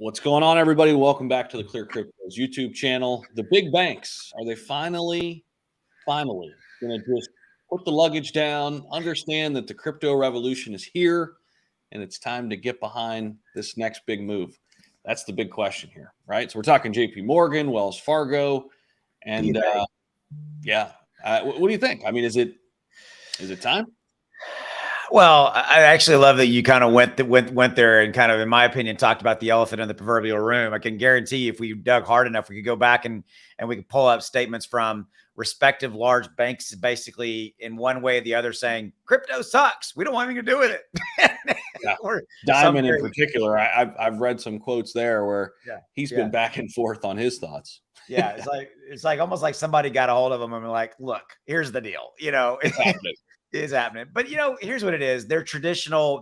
What's going on, everybody? Welcome back to the ClearCryptos YouTube channel. The big banks, are they finally going to just put the luggage down, understand that the crypto revolution is here, and it's time to get behind this next big move? That's the big question here, right? So we're talking JP Morgan, Wells Fargo, and what do you think? I mean, is it time? Well, I actually love that you kind of went there and kind of, in my opinion, talked about the elephant in the proverbial room. I can guarantee you, if we dug hard enough, we could go back and we could pull up statements from respective large banks, basically in one way or the other, saying crypto sucks. We don't want anything to do with it. Yeah. Diamond in particular, I've read some quotes there where he's been back and forth on his thoughts. Yeah, it's like almost like somebody got a hold of him and like, look, here's the deal. It's happening. Is happening. But here's what it is. They're traditional,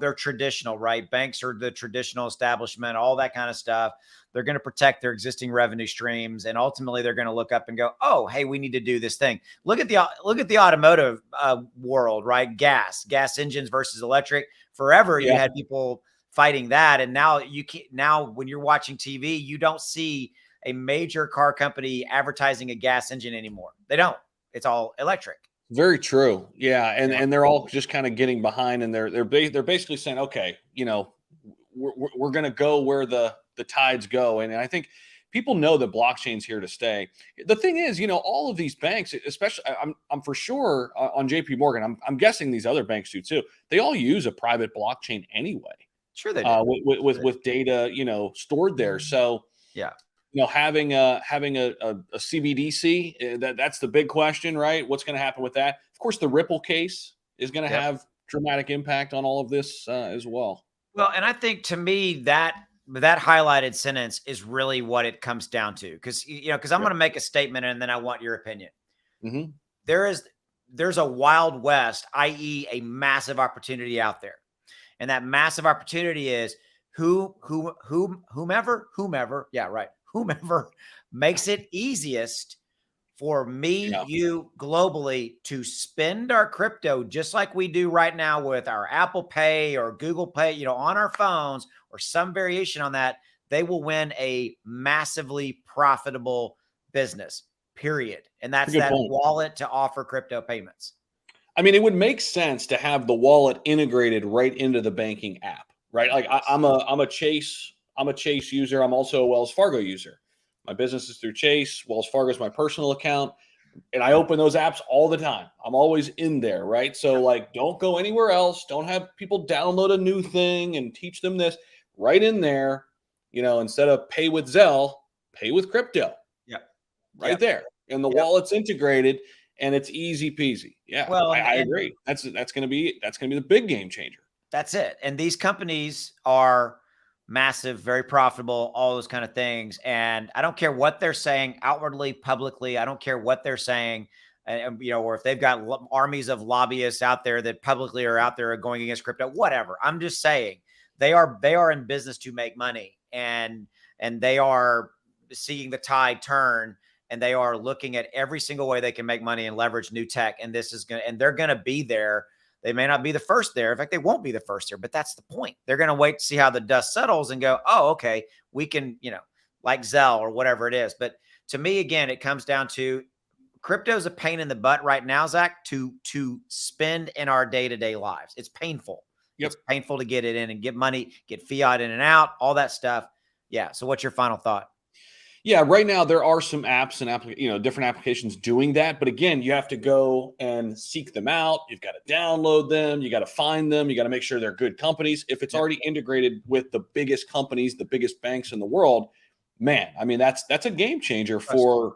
right? Banks are the traditional establishment, all that kind of stuff. They're going to protect their existing revenue streams. And ultimately they're going to look up and go, oh, hey, we need to do this thing. Look at the automotive world, right? Gas engines versus electric. Forever you had people fighting that. And now when you're watching TV, you don't see a major car company advertising a gas engine anymore. They don't. It's all electric. Very true. Yeah. And they're all just kind of getting behind, and they're basically saying, okay, we're going to go where the tides go. And I think people know that blockchain's here to stay. The thing is, all of these banks, especially I'm for sure on JP Morgan, I'm guessing these other banks do too. They all use a private blockchain anyway. Sure they do. With data, stored there. So yeah. Having a CBDC, that's the big question, right? What's going to happen with that? Of course, the Ripple case is going to have dramatic impact on all of this as well. Well, and I think to me that highlighted sentence is really what it comes down to, because I'm going to make a statement and then I want your opinion. Mm-hmm. There's a wild west, i.e., a massive opportunity out there, and that massive opportunity is whomever makes it easiest for me, you globally to spend our crypto just like we do right now with our Apple Pay or Google Pay, on our phones or some variation on that, they will win a massively profitable business, period. And that's that wallet to offer crypto payments. I mean, it would make sense to have the wallet integrated right into the banking app, right? Like I'm a Chase user. I'm also a Wells Fargo user. My business is through Chase. Wells Fargo is my personal account. And I open those apps all the time. I'm always in there, right? So don't go anywhere else. Don't have people download a new thing and teach them this. Right in there, instead of pay with Zelle, pay with crypto. Yeah. Right there. And the wallet's integrated and it's easy peasy. Yeah. Well, I agree. That's going to be the big game changer. That's it. And these companies are massive, very profitable, all those kind of things. And I don't care what they're saying outwardly, publicly. I don't care what they're saying, or if they've got armies of lobbyists out there that publicly are out there going against crypto, whatever. I'm just saying they are in business to make money, and they are seeing the tide turn, and they are looking at every single way they can make money and leverage new tech. And they're going to be there. They may not be the first there. In fact, they won't be the first there, but that's the point. They're going to wait to see how the dust settles and go, oh, okay, we can, like Zelle or whatever it is. But to me, again, it comes down to crypto is a pain in the butt right now, Zach, to spend in our day-to-day lives. It's painful. Yep. It's painful to get it in and get money, get fiat in and out, all that stuff. Yeah. So what's your final thought? Yeah, right now there are some apps and different applications doing that. But again, you have to go and seek them out. You've got to download them. You got to find them. You got to make sure they're good companies. If it's already integrated with the biggest companies, the biggest banks in the world, man, I mean, that's a game changer for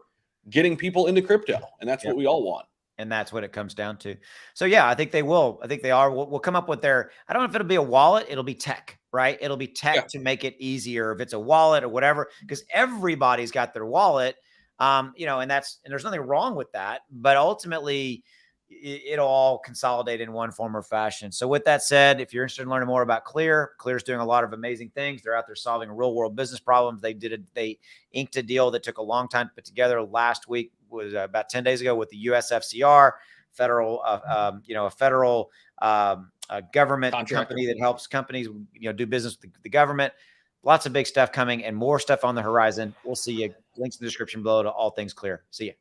getting people into crypto. And that's what we all want. And that's what it comes down to. So yeah, I think they will. I think they are. We'll come up with I don't know if it'll be a wallet. It'll be tech, right? It'll be tech to make it easier. If it's a wallet or whatever, because everybody's got their wallet, and there's nothing wrong with that. But ultimately, it'll all consolidate in one form or fashion. So with that said, if you're interested in learning more about Clear's doing a lot of amazing things. They're out there solving real world business problems. They inked a deal that took a long time to put together. Last week was about 10 days ago with the USFCR, a federal government company that helps companies, do business with the government. Lots of big stuff coming and more stuff on the horizon. We'll see you. Links in the description below to all things clear. See you.